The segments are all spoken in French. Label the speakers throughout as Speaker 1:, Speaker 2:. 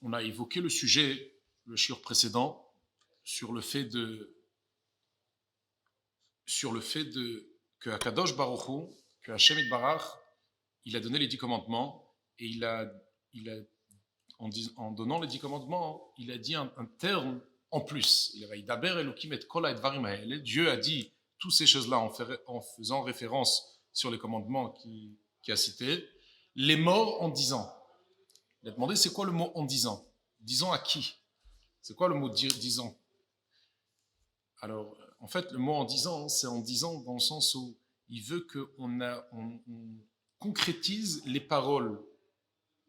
Speaker 1: on a évoqué le sujet, le shiur précédent, sur le fait que Akadosh Baruch Hu, que Hashem Itbarach, il a donné les 10 commandements, et en donnant les 10 commandements, il a dit un terme en plus. Il a dit Daber Elokim et Kol Ha'edvarim Ha'ele. Dieu a dit toutes ces choses-là en faisant référence sur les commandements qu'il a cités. Les morts en disant. Il a demandé c'est quoi le mot en disant. Disant à qui? C'est quoi le mot disant? Alors, en fait, le mot en disant, c'est en disant dans le sens où il veut qu'on concrétise les paroles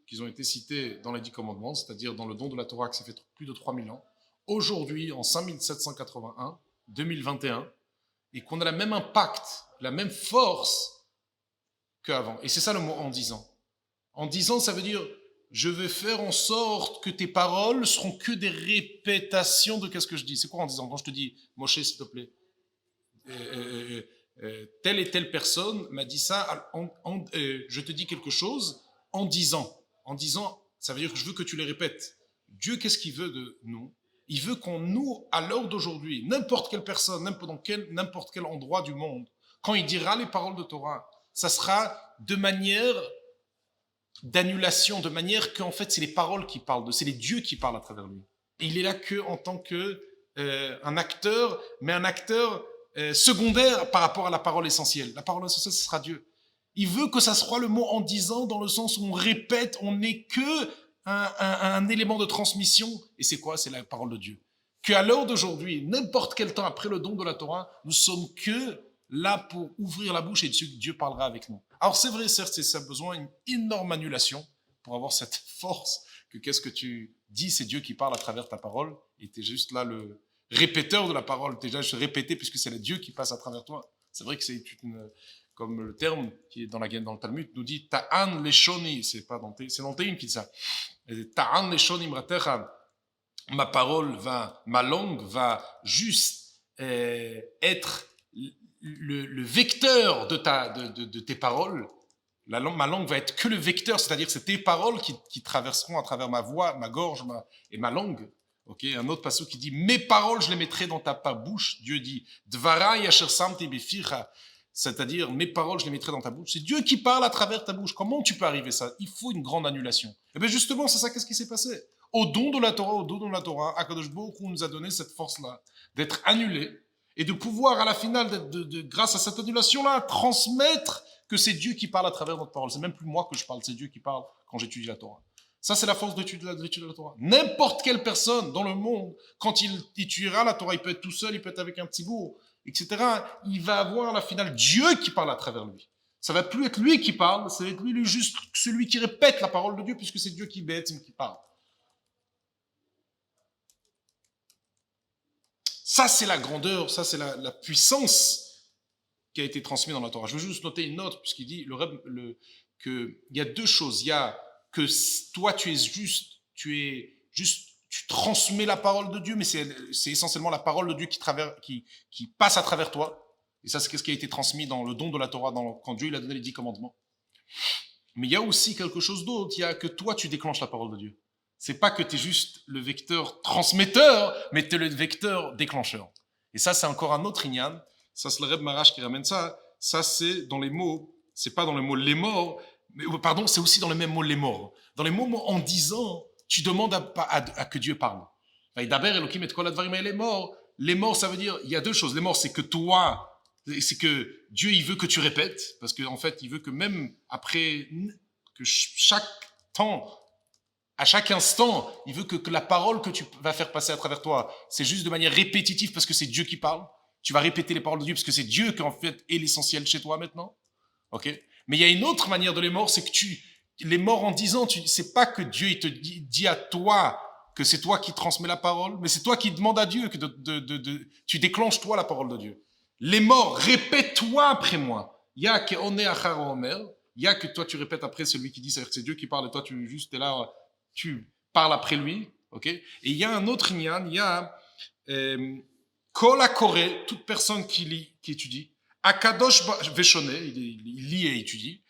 Speaker 1: qui ont été citées dans les 10 commandements, c'est-à-dire dans le don de la Torah, que ça fait plus de 3000 ans, aujourd'hui, en 5781, 2021, et qu'on a le même impact, la même force qu'avant. Et c'est ça le mot en disant. En disant, ça veut dire, je vais faire en sorte que tes paroles seront que des répétations de qu'est-ce que je dis. C'est quoi en disant? Quand je te dis, Moshe, s'il te plaît, telle et telle personne m'a dit ça, je te dis quelque chose en disant. En disant, ça veut dire que je veux que tu les répètes. Dieu, qu'est-ce qu'il veut de nous? Il veut qu'on nous, à l'heure d'aujourd'hui, n'importe quelle personne, n'importe quel endroit du monde, quand il dira les paroles de Torah, ça sera de manière d'annulation, de manière qu'en fait, c'est les paroles qui parlent, c'est les dieux qui parlent à travers lui. Et il est là que en tant que un acteur, mais un acteur secondaire par rapport à la parole essentielle. La parole essentielle, ce sera Dieu. Il veut que ça soit le mot en disant, dans le sens où on répète, on n'est que un élément de transmission. Et c'est quoi? C'est la parole de Dieu. Qu'à l'heure d'aujourd'hui, n'importe quel temps après le don de la Torah, nous sommes que là pour ouvrir la bouche et Dieu parlera avec nous. Alors c'est vrai, certes, ça a besoin d'une énorme annulation pour avoir cette force que qu'est-ce que tu dis, c'est Dieu qui parle à travers ta parole, et tu es juste là le répéteur de la parole, tu es déjà juste répété puisque c'est le Dieu qui passe à travers toi. C'est vrai que c'est comme le terme qui est dans le Talmud nous dit Ta'an leshoni, c'est pas Dante, c'est Dantéine qui dit ça. Ta'an leshoni mratecha, ma langue va juste être le vecteur de tes paroles. Ma langue va être que le vecteur, c'est-à-dire que c'est tes paroles qui traverseront à travers ma voix, ma gorge et ma langue. Okay, un autre passage qui dit mes paroles je les mettrai dans ta bouche. Dieu dit Dvara yasher samti beficha, c'est-à-dire mes paroles je les mettrai dans ta bouche. C'est Dieu qui parle à travers ta bouche. Comment tu peux arriver à ça? Il faut une grande annulation. Et bien justement c'est ça, qu'est-ce qui s'est passé? Au don de la Torah, Akadosh Baruch Hu nous a donné cette force-là d'être annulé et de pouvoir à la finale, grâce à cette annulation-là, transmettre que c'est Dieu qui parle à travers notre parole. C'est même plus moi que je parle, c'est Dieu qui parle quand j'étudie la Torah. Ça, c'est la force d'étudier la Torah. N'importe quelle personne dans le monde, quand il étudiera la Torah, il peut être tout seul, il peut être avec un petit bourg, etc. Il va avoir à la finale Dieu qui parle à travers lui. Ça va plus être lui qui parle, ça va être lui juste celui qui répète la parole de Dieu, puisque c'est Dieu qui parle. Ça, c'est la grandeur, ça, c'est la puissance qui a été transmise dans la Torah. Je veux juste noter une note, puisqu'il dit qu'il y a deux choses. Il y a que toi, tu transmets la parole de Dieu, mais c'est essentiellement la parole de Dieu qui passe à travers toi. Et ça, c'est ce qui a été transmis dans le don de la Torah, quand Dieu il a donné les 10 commandements. Mais il y a aussi quelque chose d'autre. Il y a que toi, tu déclenches la parole de Dieu. C'est pas que tu es juste le vecteur transmetteur, mais tu es le vecteur déclencheur. Et ça, c'est encore un autre inyan. Ça, c'est le Reb Marash qui ramène ça. Ça, c'est dans les mots, c'est pas dans le mot les morts, mais pardon, c'est aussi dans le même mot les morts. Dans les mots en disant, tu demandes à que Dieu parle. Daber Elokim et Kol Ha'edvarim Ha'ele, les morts, ça veut dire, il y a deux choses. Les morts, c'est que toi, c'est que Dieu, il veut que tu répètes, parce qu'en fait, il veut que même après, que chaque temps, à chaque instant, il veut que la parole que tu vas faire passer à travers toi, c'est juste de manière répétitive parce que c'est Dieu qui parle. Tu vas répéter les paroles de Dieu parce que c'est Dieu qui en fait est l'essentiel chez toi maintenant. Ok? Mais il y a une autre manière de les morts, c'est que les morts en disant, c'est pas que Dieu il te dit à toi que c'est toi qui transmets la parole, mais c'est toi qui demandes à Dieu que tu déclenches toi la parole de Dieu. Les morts, répète-toi après moi. Il y a que on est achar omer, il y a que toi tu répètes après celui qui dit, c'est-à-dire que c'est Dieu qui parle et toi tu juste es là, tu parles après lui, ok? Et il y a un autre inyan, il y a Kol HaKoreh, toute personne qui étudie, Akadosh Veshone, il lit et étudie,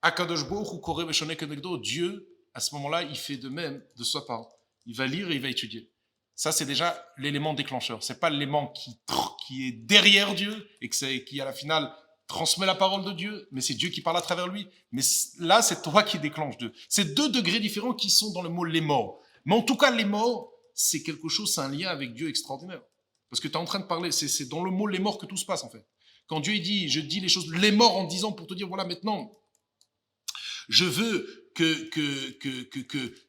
Speaker 1: Akadosh Baruch Hu Koreh Veshone Kenegdo, Dieu, à ce moment-là, il fait de même de sa part. Il va lire et il va étudier. Ça, c'est déjà l'élément déclencheur. C'est pas l'élément qui est derrière Dieu et qui, à la finale, transmet la parole de Dieu, mais c'est Dieu qui parle à travers lui. Mais là, c'est toi qui déclenche Dieu. C'est deux degrés différents qui sont dans le mot les morts. Mais en tout cas, les morts, c'est quelque chose, c'est un lien avec Dieu extraordinaire. Parce que tu es en train de parler, c'est dans le mot les morts que tout se passe, en fait. Quand Dieu dit, je dis les choses, les morts en disant pour te dire, voilà, maintenant, je veux que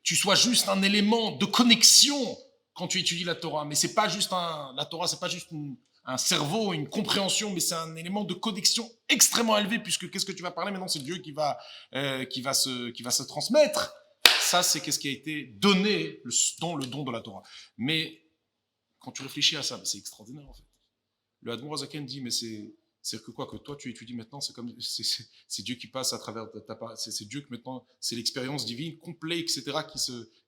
Speaker 1: tu sois juste un élément de connexion quand tu étudies la Torah. Mais c'est pas juste la Torah, c'est pas juste un cerveau, une compréhension, mais c'est un élément de connexion extrêmement élevé, puisque qu'est-ce que tu vas parler maintenant, c'est Dieu qui va se transmettre. Ça, c'est qu'est-ce qui a été donné, le don de la Torah. Mais quand tu réfléchis à ça, c'est extraordinaire en fait. Le Admor Azaken dit, mais c'est que quoi, que toi tu étudies maintenant, c'est Dieu qui passe à travers c'est Dieu que maintenant, c'est l'expérience divine complète, etc.,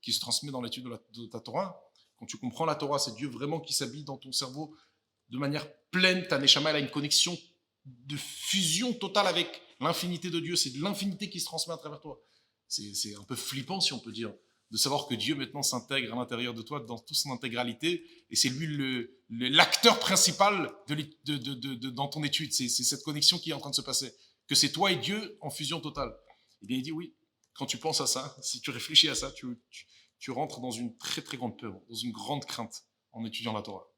Speaker 1: qui se transmet dans l'étude de ta Torah. Quand tu comprends la Torah, c'est Dieu vraiment qui s'habille dans ton cerveau de manière pleine. Ta Neshama, elle a une connexion de fusion totale avec l'infinité de Dieu. C'est de l'infinité qui se transmet à travers toi. C'est un peu flippant, si on peut dire, de savoir que Dieu maintenant s'intègre à l'intérieur de toi dans toute son intégralité, et c'est lui l'acteur principal dans ton étude. C'est cette connexion qui est en train de se passer, que c'est toi et Dieu en fusion totale. Et bien il dit oui, quand tu penses à ça, si tu réfléchis à ça, tu rentres dans une très très grande peur, dans une grande crainte en étudiant la Torah.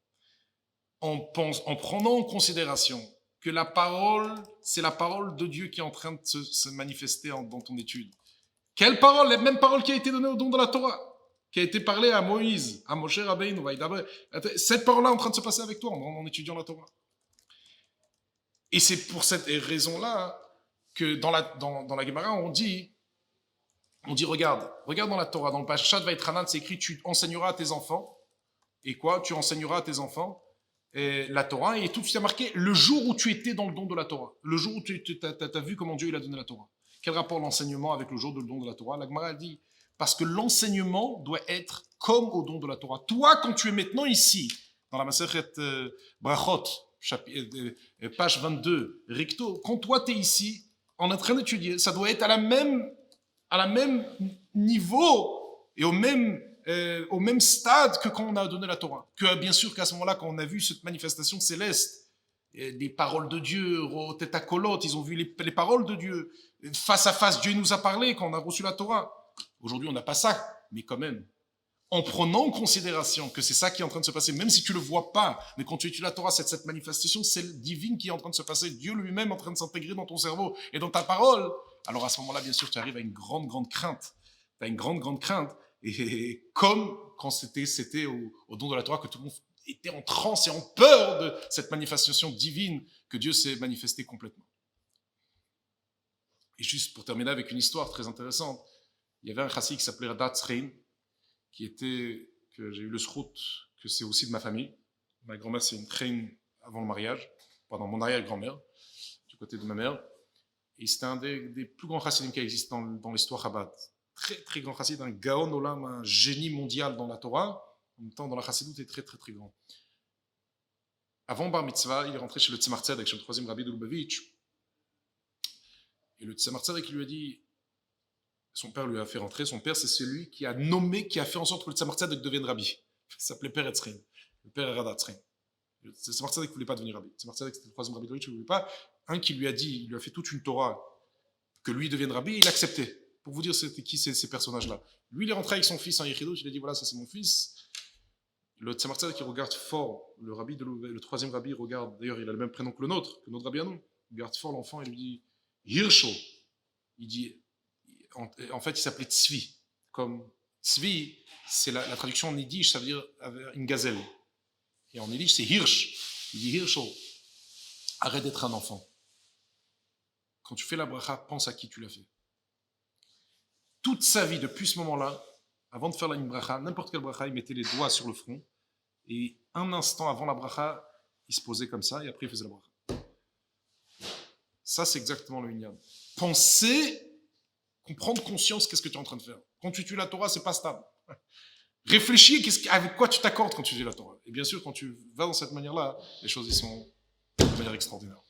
Speaker 1: En prenant en considération que la parole, c'est la parole de Dieu qui est en train de se manifester dans ton étude. Quelle parole? La même parole qui a été donnée au don de la Torah, qui a été parlée à Moïse, à Moshe Rabbeinu. Cette parole-là est en train de se passer avec toi en étudiant la Torah. Et c'est pour cette raison-là que dans la Gemara, on dit, regarde dans la Torah, dans le Parashat Vaïtranan, c'est écrit, tu enseigneras à tes enfants. Et quoi? Tu enseigneras à tes enfants la Torah. Et tout de suite, il y a marqué le jour où tu étais dans le don de la Torah. Le jour où tu as vu comment Dieu il a donné la Torah. Quel rapport l'enseignement avec le jour du don de la Torah? La Gemara dit, parce que l'enseignement doit être comme au don de la Torah. Toi, quand tu es maintenant ici, dans la Masechet Brachot, page 22, recto, quand toi tu es ici, en train d'étudier, ça doit être à la même niveau et au même stade que quand on a donné la Torah. Que bien sûr qu'à ce moment-là, quand on a vu cette manifestation céleste, des paroles de Dieu, tête à colotte, ils ont vu les paroles de Dieu, face à face, Dieu nous a parlé quand on a reçu la Torah. Aujourd'hui, on n'a pas ça, mais quand même, en prenant en considération que c'est ça qui est en train de se passer, même si tu ne le vois pas, mais quand tu étudies la Torah, cette manifestation, c'est divine qui est en train de se passer, Dieu lui-même est en train de s'intégrer dans ton cerveau et dans ta parole, alors à ce moment-là, bien sûr, tu arrives à une grande, grande crainte. Tu as une grande, grande crainte. Et comme quand c'était au don de la Torah, que tout le monde était en transe et en peur de cette manifestation divine que Dieu s'est manifesté complètement. Et juste pour terminer avec une histoire très intéressante, il y avait un chassid qui s'appelait Radat Tzrein, que j'ai eu le srout, que c'est aussi de ma famille. Ma grand-mère, c'est une Tzrein avant le mariage, pendant mon arrière-grand-mère, du côté de ma mère. Et c'était un des plus grands chassidim qui existent dans l'histoire Chabad. Très, très grand chassid, un Gaon Olam, un génie mondial dans la Torah. En même temps, dans la chassidoute, il est très, très, très grand. Avant Bar Mitzvah, il est rentré chez le Tzemar Tzedek, chez le troisième rabbi de Lubavitch. Et le Tzemar Tzedek lui a dit, son père lui a fait rentrer, son père c'est celui qui a fait en sorte que le Tzemar Tzedek devienne rabbi. Il s'appelait Père Etzrein, le père Radat Tzrein. Le Tzemar Tzedek ne voulait pas devenir rabbi. Le Tzemar Tzedek c'était le troisième rabbi de Lubavitch, il ne voulait pas. Un qui lui a dit, il lui a fait toute une Torah, que lui devienne rabbi, et il acceptait. Pour vous dire c'était qui ces personnages-là. Lui, il est rentré avec son fils en Yechidot, il a dit voilà, ça c'est mon fils. Le Tzemar Tzedek qui regarde fort, le troisième rabbi regarde, d'ailleurs il a le même prénom que notre rabbi à nous, il regarde fort l'enfant et lui dit Hirsho. Il dit, en fait il s'appelait Tzvi. Comme Tzvi, c'est la traduction en yiddish, ça veut dire une gazelle. Et en yiddish c'est Hirsch. Il dit Hirsho, arrête d'être un enfant. Quand tu fais la bracha, pense à qui tu l'as fait. Toute sa vie, depuis ce moment-là, avant de faire la bracha, n'importe quelle bracha, il mettait les doigts sur le front, et un instant avant la bracha, il se posait comme ça, et après il faisait la bracha. Ça, c'est exactement le minyan. Penser, prendre conscience, qu'est-ce que tu es en train de faire. Quand tu étudies la Torah, c'est pas stable. Réfléchis, avec quoi tu t'accordes quand tu étudies la Torah. Et bien sûr, quand tu vas dans cette manière-là, les choses y sont de manière extraordinaire.